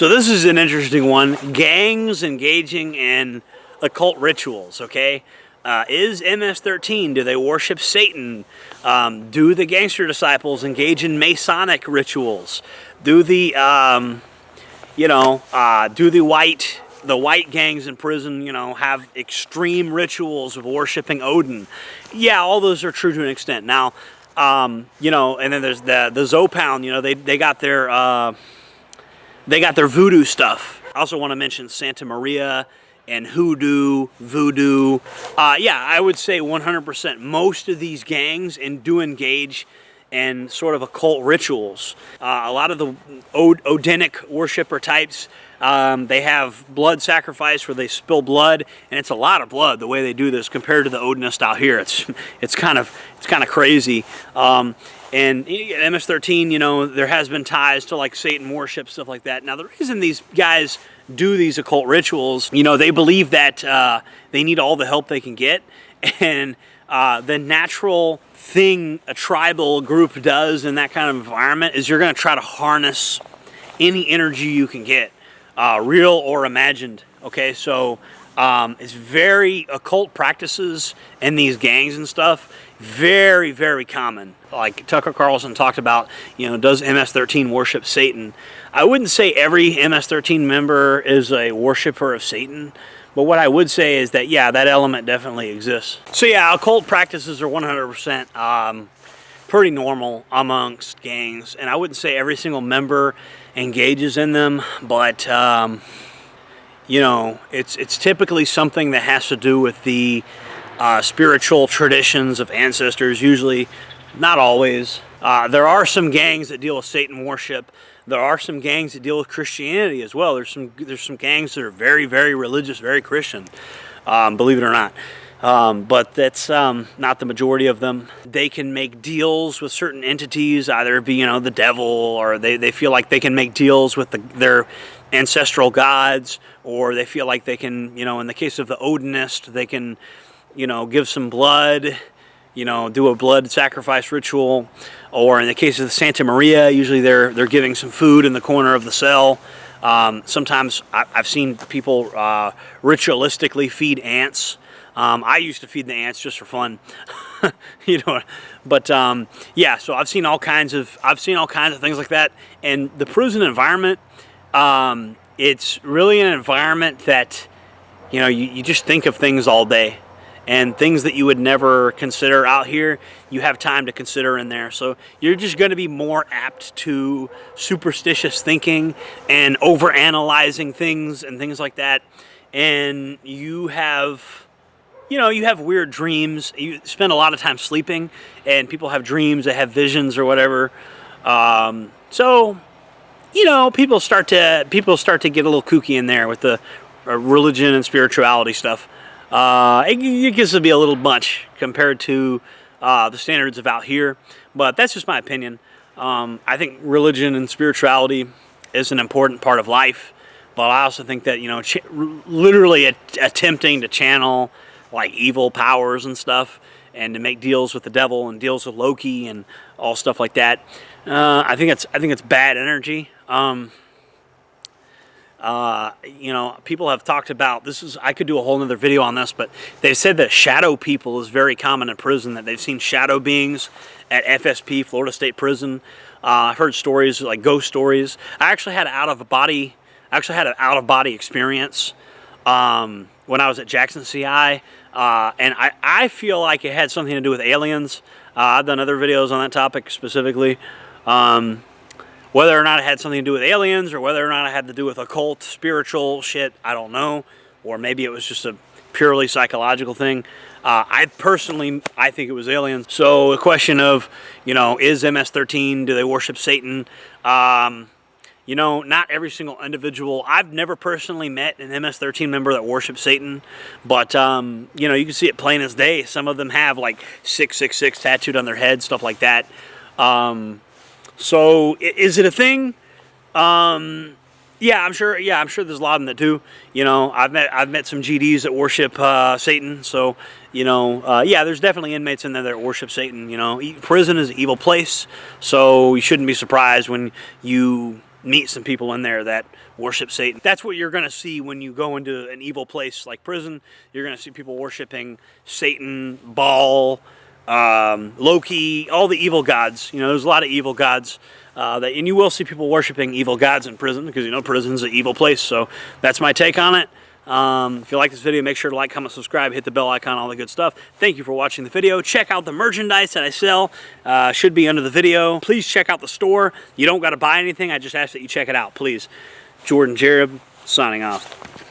So this is an interesting one. Gangs engaging in occult rituals, okay? Is MS13, do they worship Satan? Do the gangster disciples engage in Masonic rituals? Do the, do the white gangs in prison, have extreme rituals of worshiping Odin? Yeah, all those are true to an extent. Now, and then there's the Zopound, they got their voodoo stuff. I also want to mention Santa Maria and hoodoo, voodoo. Yeah, I would say 100% most of these gangs do engage in sort of occult rituals. A lot of the Odinic worshiper types, they have blood sacrifice where they spill blood, and it's a lot of blood the way they do this compared to the Odinist out here. It's kind of crazy. And MS13, there has been ties to like Satan worship, stuff like that. Now the reason these guys do these occult rituals, they believe that they need all the help they can get, and the natural thing a tribal group does in that kind of environment is you're going to try to harness any energy you can get, real or imagined. Okay, so it's very occult practices in these gangs and stuff, very, very common. Like Tucker Carlson talked about, does MS13 worship Satan? I wouldn't say every MS13 member is a worshiper of Satan, but what I would say is that, yeah, that element definitely exists. So yeah, occult practices are 100% pretty normal amongst gangs, and I wouldn't say every single member engages in them, but it's typically something that has to do with the spiritual traditions of ancestors, usually, not always. There are some gangs that deal with Satan worship. There are some gangs that deal with Christianity as well. There's some gangs that are very, very religious, very Christian, believe it or not. But that's not the majority of them. They can make deals with certain entities, either it be, the devil, or they feel like they can make deals with their ancestral gods, or they feel like they can, in the case of the Odinist, they can, give some blood, do a blood sacrifice ritual, or in the case of the Santa Maria, usually they're giving some food in the corner of the cell. Sometimes I've seen people ritualistically feed ants. I used to feed the ants just for fun, But yeah, so I've seen all kinds of things like that. And the prison environment, it's really an environment that you just think of things all day. And things that you would never consider out here, you have time to consider in there. So you're just going to be more apt to superstitious thinking and overanalyzing things and things like that. And you have weird dreams. You spend a lot of time sleeping, and people have dreams, they have visions or whatever. So people start to get a little kooky in there with the religion and spirituality stuff. It gets to be a little much compared to the standards of out here, but that's just my opinion. I think religion and spirituality is an important part of life, but I also think that literally attempting to channel like evil powers and stuff, and to make deals with the devil and deals with Loki and all stuff like that, I think it's bad energy. People have talked about this. I could do a whole nother video on this, but they've said that shadow people is very common in prison, that they've seen shadow beings at FSP, Florida State Prison. I've heard stories like ghost stories. I actually had an out of body experience when I was at Jackson CI, and I feel like it had something to do with aliens. I've done other videos on that topic specifically. Whether or not it had something to do with aliens, or whether or not it had to do with occult, spiritual shit, I don't know. Or maybe it was just a purely psychological thing. I think it was aliens. So the question of, is MS13, do they worship Satan? Not every single individual. I've never personally met an MS13 member that worships Satan, but, you can see it plain as day. Some of them have like 666 tattooed on their head, stuff like that. So is it a thing? Yeah, I'm sure there's a lot of them that do. I've met some GDs that worship Satan. So, yeah, there's definitely inmates in there that worship Satan. Prison is an evil place, so you shouldn't be surprised when you meet some people in there that worship Satan. That's what you're going to see when you go into an evil place like prison. You're going to see people worshiping Satan, Baal, Loki, all the evil gods. You know, there's a lot of evil gods. And you will see people worshiping evil gods in prison because, you know, prison's an evil place. So that's my take on it. If you like this video, make sure to like, comment, subscribe, hit the bell icon, all the good stuff. Thank you for watching the video. Check out the merchandise that I sell. Should be under the video. Please check out the store. You don't got to buy anything. I just ask that you check it out, please. Jordan Jareb, signing off.